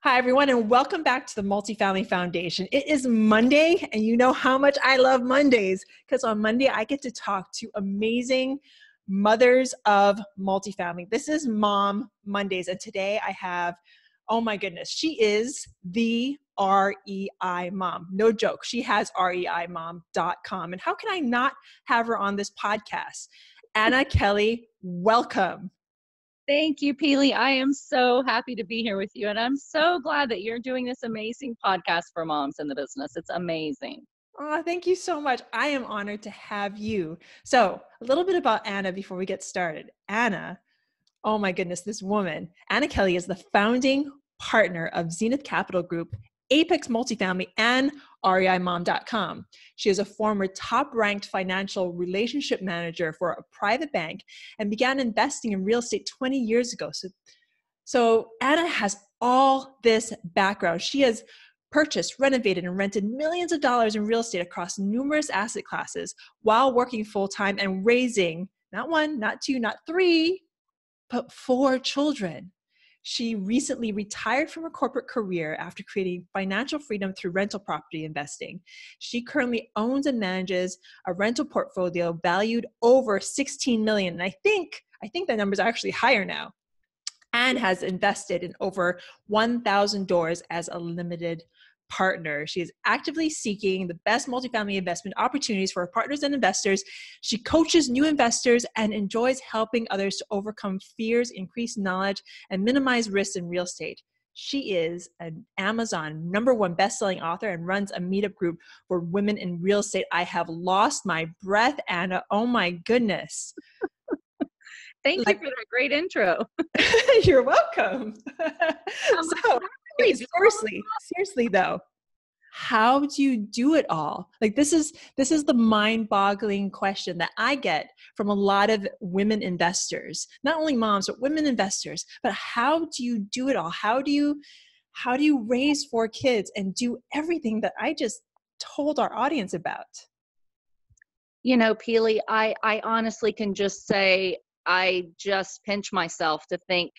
Hi, everyone, and welcome back to the Multifamily Foundation. It is Monday, and you know how much I love Mondays because on Monday, I get to talk to amazing mothers of multifamily. This is Mom Mondays, and today I have, oh my goodness, she is the REI mom. No joke. She has reimom.com. And how can I not have her on this podcast? Anna Kelley, welcome. Thank you, Pili. I am so happy to be here with you. And I'm so glad that you're doing this amazing podcast for moms in the business. It's amazing. Oh, thank you so much. I am honored to have you. So, a little bit about Anna before we get started. Anna, oh my goodness, this woman, Anna Kelley, is the founding partner of Zenith Capital Group, Apex Multifamily, and reimom.com. She is a former top-ranked financial relationship manager for a private bank and began investing in real estate 20 years ago. So Anna has all this background. She has purchased, renovated, and rented millions of dollars in real estate across numerous asset classes while working full-time and raising not one, not two, not three, but 4 children. She recently retired from her corporate career after creating financial freedom through rental property investing. She currently owns and manages a rental portfolio valued over $16 million. And I think that number is actually higher now, and has invested in over 1,000 doors as a limited partner. She is actively seeking the best multifamily investment opportunities for her partners and investors. She coaches new investors and enjoys helping others to overcome fears, increase knowledge, and minimize risks in real estate. She is an Amazon #1 best-selling author and runs a meetup group for women in real estate. I have lost my breath, Anna. Oh my goodness. Thank you for that great intro. You're welcome. So, Really seriously though, how do you do it all? Like this is the mind-boggling question that I get from a lot of women investors, not only moms, but women investors. But how do you do it all? How do you raise 4 kids and do everything that I just told our audience about? You know, Pili, I honestly can just say I just pinch myself to think,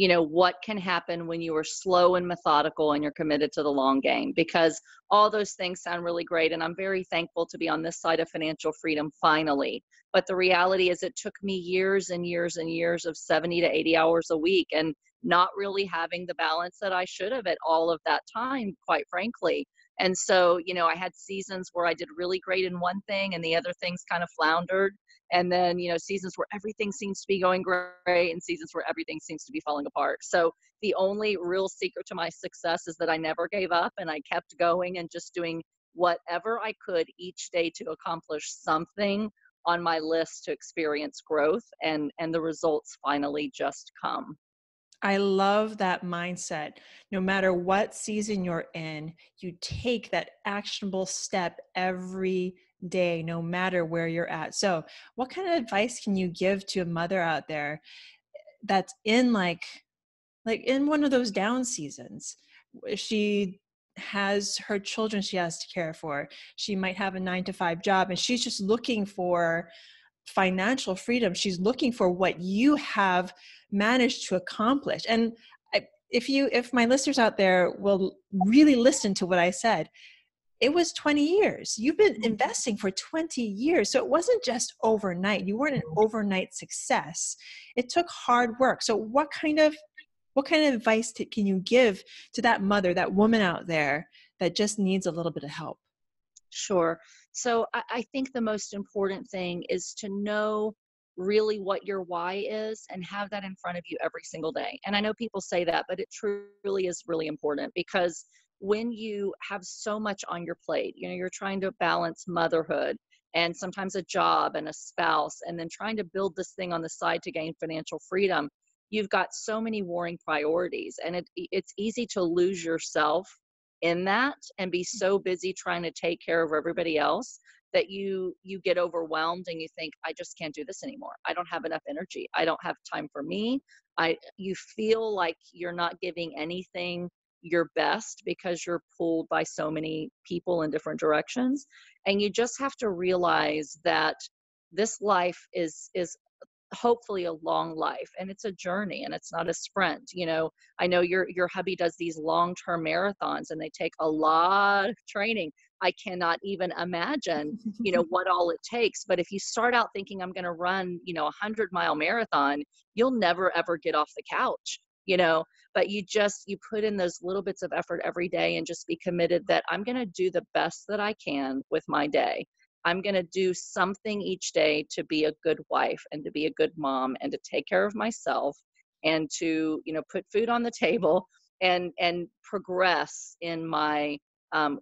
what can happen when you are slow and methodical and you're committed to the long game, because all those things sound really great. And I'm very thankful to be on this side of financial freedom finally. But the reality is it took me years and years and years of 70 to 80 hours a week and not really having the balance that I should have at all of that time, quite frankly. And so, I had seasons where I did really great in one thing and the other things kind of floundered. And then, seasons where everything seems to be going great and seasons where everything seems to be falling apart. So the only real secret to my success is that I never gave up and I kept going and just doing whatever I could each day to accomplish something on my list to experience growth. And the results finally just come. I love that mindset. No matter what season you're in, you take that actionable step every day, no matter where you're at. So, what kind of advice can you give to a mother out there that's in like in one of those down seasons? She has her children she has to care for. She might have a 9-to-5 job and she's just looking for financial freedom. She's looking for what you have managed to accomplish. And if my listeners out there will really listen to what I said, it was 20 years. You've been investing for 20 years. So it wasn't just overnight. You weren't an overnight success. It took hard work. So what kind of advice can you give to that mother, that woman out there that just needs a little bit of help? Sure. So I think the most important thing is to know really what your why is and have that in front of you every single day. And I know people say that, but it truly is really important, because when you have so much on your plate, you're trying to balance motherhood and sometimes a job and a spouse, and then trying to build this thing on the side to gain financial freedom. You've got so many warring priorities, and it's easy to lose yourself in that and be so busy trying to take care of everybody else that you get overwhelmed and you think, I just can't do this anymore. I don't have enough energy. I don't have time for me. You feel like you're not giving anything your best because you're pulled by so many people in different directions. And you just have to realize that this life is hopefully a long life. And it's a journey and it's not a sprint. I know your hubby does these long-term marathons and they take a lot of training. I cannot even imagine, what all it takes. But if you start out thinking I'm going to run, a 100-mile marathon, you'll never ever get off the couch, but you put in those little bits of effort every day and just be committed that I'm going to do the best that I can with my day. I'm going to do something each day to be a good wife and to be a good mom and to take care of myself and to, put food on the table and progress in my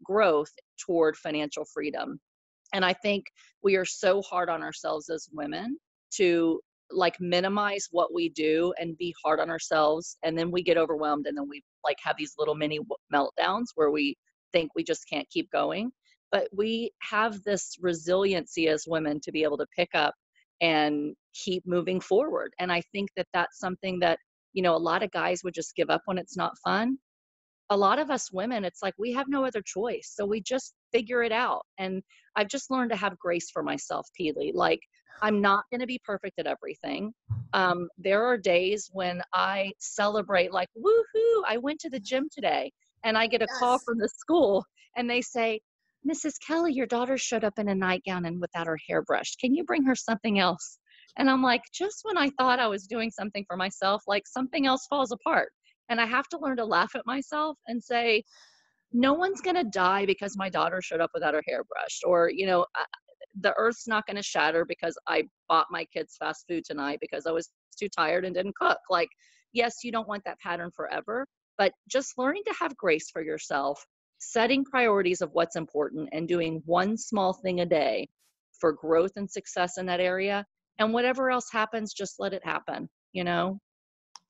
growth toward financial freedom. And I think we are so hard on ourselves as women to like minimize what we do and be hard on ourselves. And then we get overwhelmed and then we like have these little mini meltdowns where we think we just can't keep going. But we have this resiliency as women to be able to pick up and keep moving forward. And I think that that's something that, a lot of guys would just give up when it's not fun. A lot of us women, it's like we have no other choice. So we just figure it out. And I've just learned to have grace for myself, Pili. Like, I'm not going to be perfect at everything. There are days when I celebrate, like, woohoo, I went to the gym today. And I get a call Yes. from the school and they say, Mrs. Kelley, your daughter showed up in a nightgown and without her hair brushed. Can you bring her something else? And I'm like, just when I thought I was doing something for myself, like something else falls apart. And I have to learn to laugh at myself and say, no one's going to die because my daughter showed up without her hair brushed. Or, the earth's not going to shatter because I bought my kids fast food tonight because I was too tired and didn't cook. Like, yes, you don't want that pattern forever, but just learning to have grace for yourself, setting priorities of what's important and doing one small thing a day for growth and success in that area. And whatever else happens, just let it happen.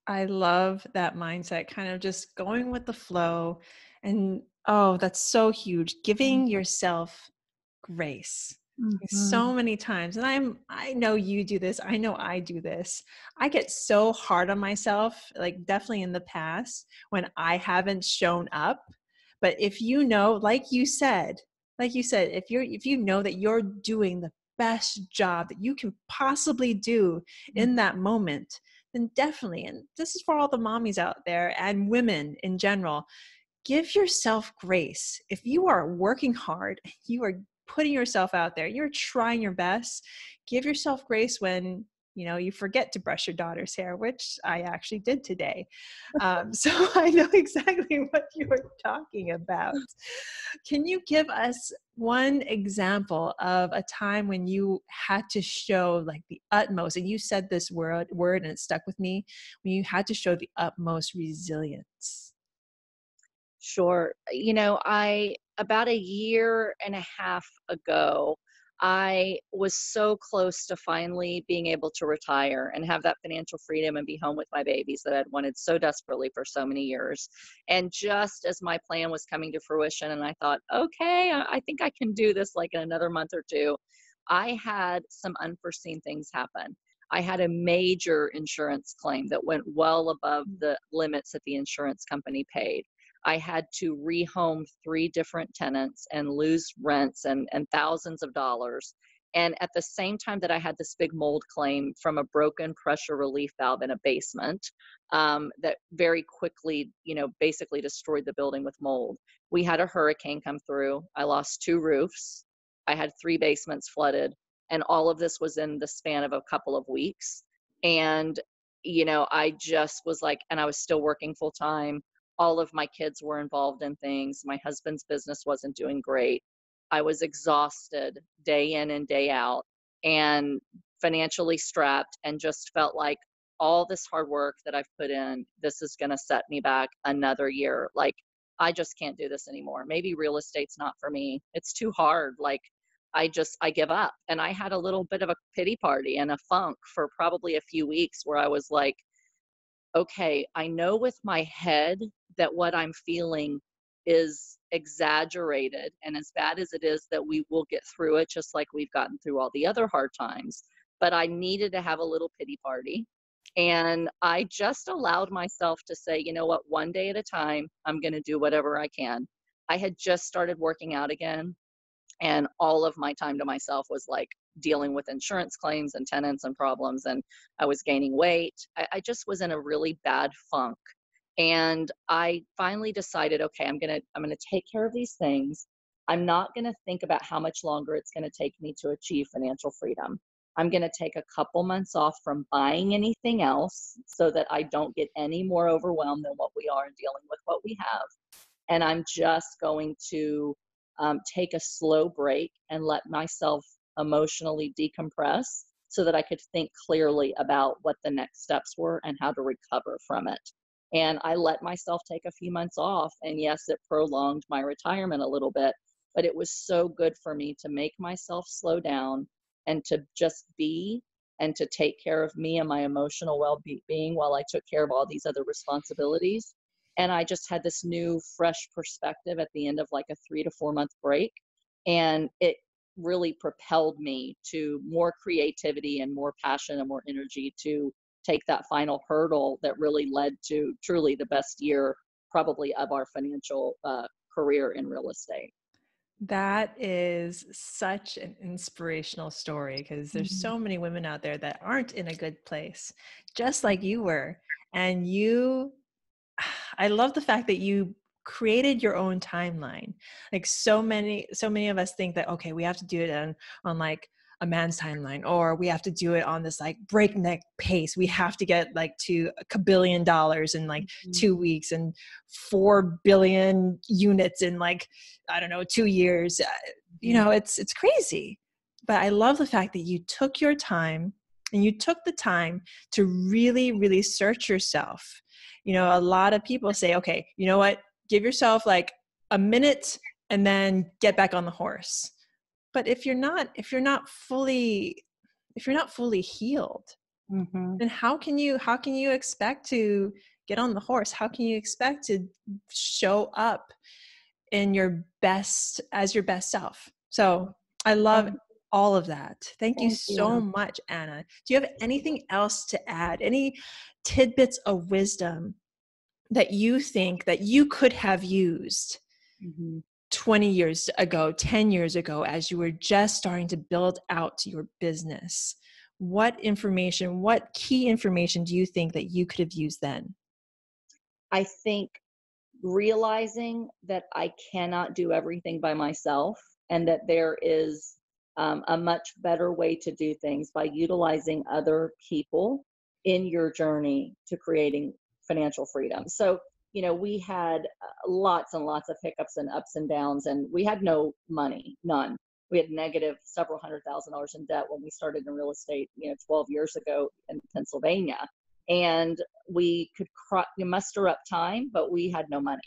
I love that mindset, kind of just going with the flow. And oh, that's so huge. Giving yourself grace. Mm-hmm. So many times. And I know you do this. I know I do this. I get so hard on myself, like definitely in the past when I haven't shown up. But if if you know that you're doing the best job that you can possibly do in that moment, then definitely, and this is for all the mommies out there and women in general, give yourself grace. If you are working hard, you are putting yourself out there, you're trying your best, give yourself grace when you forget to brush your daughter's hair, which I actually did today. So I know exactly what you're talking about. Can you give us one example of a time when you had to show like the utmost, and you said this word and it stuck with me, when you had to show the utmost resilience? Sure. About a year and a half ago, I was so close to finally being able to retire and have that financial freedom and be home with my babies that I'd wanted so desperately for so many years. And just as my plan was coming to fruition, and I thought, okay, I think I can do this like in another month or two, I had some unforeseen things happen. I had a major insurance claim that went well above the limits that the insurance company paid. I had to rehome 3 different tenants and lose rents and thousands of dollars. And at the same time that I had this big mold claim from a broken pressure relief valve in a basement that very quickly, basically destroyed the building with mold. We had a hurricane come through. I lost 2 roofs. I had 3 basements flooded. And all of this was in the span of a couple of weeks. And, I just was like, and I was still working full time. All of my kids were involved in things. My husband's business wasn't doing great. I was exhausted day in and day out and financially strapped, and just felt like all this hard work that I've put in, this is going to set me back another year. Like, I just can't do this anymore. Maybe real estate's not for me. It's too hard. Like, I give up. And I had a little bit of a pity party and a funk for probably a few weeks where I was like, okay, I know with my head that what I'm feeling is exaggerated. And as bad as it is, that we will get through it, just like we've gotten through all the other hard times. But I needed to have a little pity party. And I just allowed myself to say, you know what, one day at a time, I'm going to do whatever I can. I had just started working out again. And all of my time to myself was like dealing with insurance claims and tenants and problems, and I was gaining weight. I just was in a really bad funk. And I finally decided, okay, I'm gonna take care of these things. I'm not gonna think about how much longer it's gonna take me to achieve financial freedom. I'm gonna take a couple months off from buying anything else so that I don't get any more overwhelmed than what we are in dealing with what we have. And I'm just going to take a slow break and let myself emotionally decompress so that I could think clearly about what the next steps were and how to recover from it. And I let myself take a few months off. And yes, it prolonged my retirement a little bit, but it was so good for me to make myself slow down and to just be and to take care of me and my emotional well-being while I took care of all these other responsibilities. And I just had this new, fresh perspective at the end of like a 3 to 4 month break. And it really propelled me to more creativity and more passion and more energy to take that final hurdle that really led to truly the best year, probably, of our financial career in real estate. That is such an inspirational story because there's Mhm. so many women out there that aren't in a good place, just like you were. And you, I love the fact that you created your own timeline. Like so many of us think that, okay, we have to do it on like a man's timeline, or we have to do it on this like breakneck pace. We have to get like to $1 billion in like Mhm. 2 weeks and 4 billion units in like, I don't know, 2 years. Mhm. It's crazy. But I love the fact that you took your time and you took the time to really, really search yourself. A lot of people say, okay, you know what? Give yourself like a minute and then get back on the horse. But if you're not fully healed, Mhm. then how can you expect to get on the horse? How can you expect to show up in your best self? So I love Um, all of that. Thank you Thank so you. much, Anna. Do you have anything else to add? Any tidbits of wisdom that you think that you could have used Mhm. 20 years ago, 10 years ago, as you were just starting to build out your business? What key information do you think that you could have used then? I think realizing that I cannot do everything by myself and that there is a much better way to do things by utilizing other people in your journey to creating financial freedom. So, we had lots and lots of hiccups and ups and downs, and we had no money, none. We had negative several $100,000 in debt when we started in real estate, 12 years ago in Pennsylvania. And we could muster up time, but we had no money.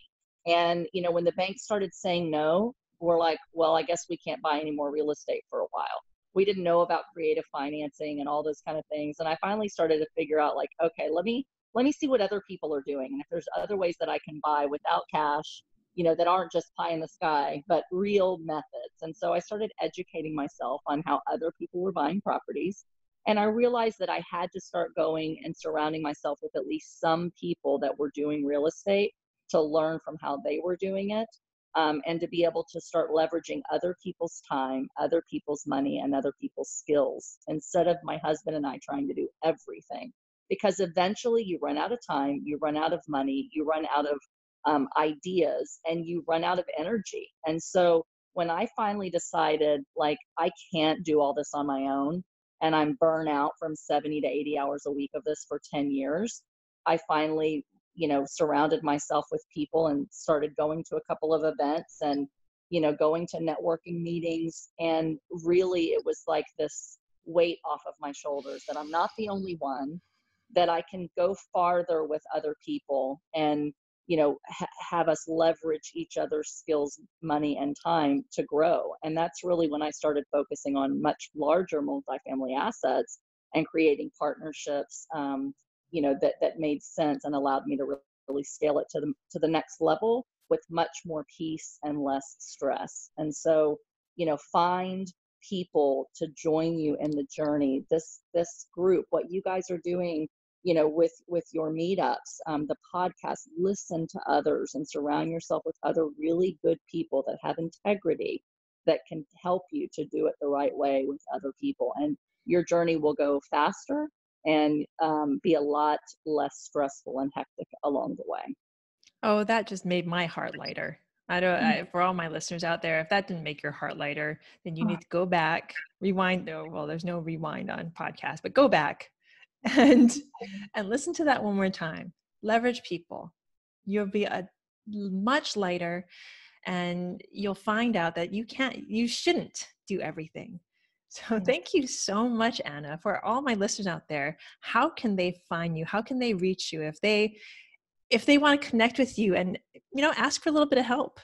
And, when the bank started saying no, we're like, well, I guess we can't buy any more real estate for a while. We didn't know about creative financing and all those kind of things. And I finally started to figure out, like, okay, let me see what other people are doing. And if there's other ways that I can buy without cash, that aren't just pie in the sky, but real methods. And so I started educating myself on how other people were buying properties. And I realized that I had to start going and surrounding myself with at least some people that were doing real estate to learn from how they were doing it, and to be able to start leveraging other people's time, other people's money, and other people's skills instead of my husband and I trying to do everything. Because eventually you run out of time, you run out of money, you run out of ideas, and you run out of energy. And so when I finally decided, like, I can't do all this on my own, and I'm burnt out from 70 to 80 hours a week of this for 10 years, I finally, surrounded myself with people and started going to a couple of events and, going to networking meetings. And really, it was like this weight off of my shoulders that I'm not the only one, that I can go farther with other people and, have us leverage each other's skills, money, and time to grow. And that's really when I started focusing on much larger multifamily assets and creating partnerships, that made sense and allowed me to really scale it to the next level with much more peace and less stress. And so, find people to join you in the journey. This group, what you guys are doing, with your meetups, the podcast, listen to others and surround yourself with other really good people that have integrity, that can help you to do it the right way with other people. And your journey will go faster and be a lot less stressful and hectic along the way. Oh, that just made my heart lighter. For all my listeners out there, if that didn't make your heart lighter, then you need to go back, rewind. Oh, well, there's no rewind on podcast, but go back and listen to that one more time. Leverage people. You'll be a much lighter, and you'll find out that you shouldn't do everything. So thank you so much, Anna. For all my listeners out there, how can they find you? How can they reach you if they want to connect with you and, ask for a little bit of help?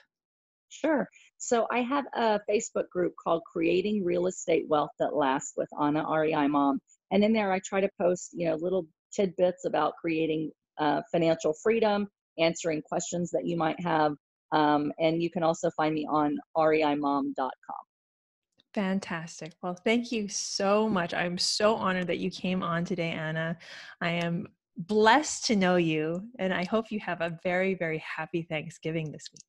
Sure. So I have a Facebook group called Creating Real Estate Wealth That Lasts with Anna REI Mom. And in there, I try to post, little tidbits about creating financial freedom, answering questions that you might have. And you can also find me on reimom.com. Fantastic. Well, thank you so much. I'm so honored that you came on today, Anna. I am blessed to know you, and I hope you have a very, very happy Thanksgiving this week.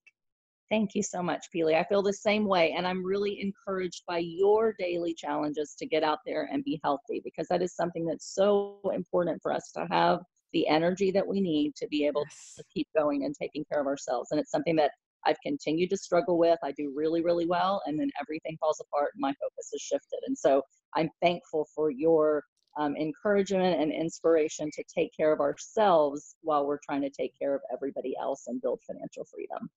Thank you so much, Pili. I feel the same way. And I'm really encouraged by your daily challenges to get out there and be healthy, because that is something that's so important for us to have the energy that we need to be able to keep going and taking care of ourselves. And it's something that I've continued to struggle with. I do really, really well, and then everything falls apart and my focus has shifted. And so I'm thankful for your encouragement and inspiration to take care of ourselves while we're trying to take care of everybody else and build financial freedom.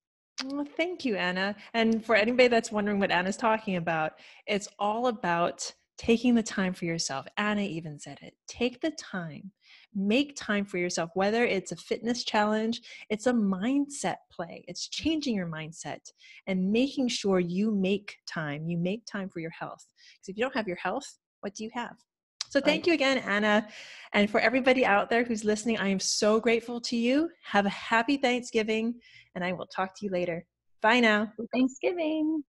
Well, thank you, Anna. And for anybody that's wondering what Anna's talking about, it's all about taking the time for yourself. Anna even said it. Take the time. Make time for yourself, whether it's a fitness challenge, it's a mindset play. It's changing your mindset and making sure you make time. You make time for your health. Because if you don't have your health, what do you have? So thank you again, Anna. And for everybody out there who's listening, I am so grateful to you. Have a happy Thanksgiving, and I will talk to you later. Bye now. Thanksgiving.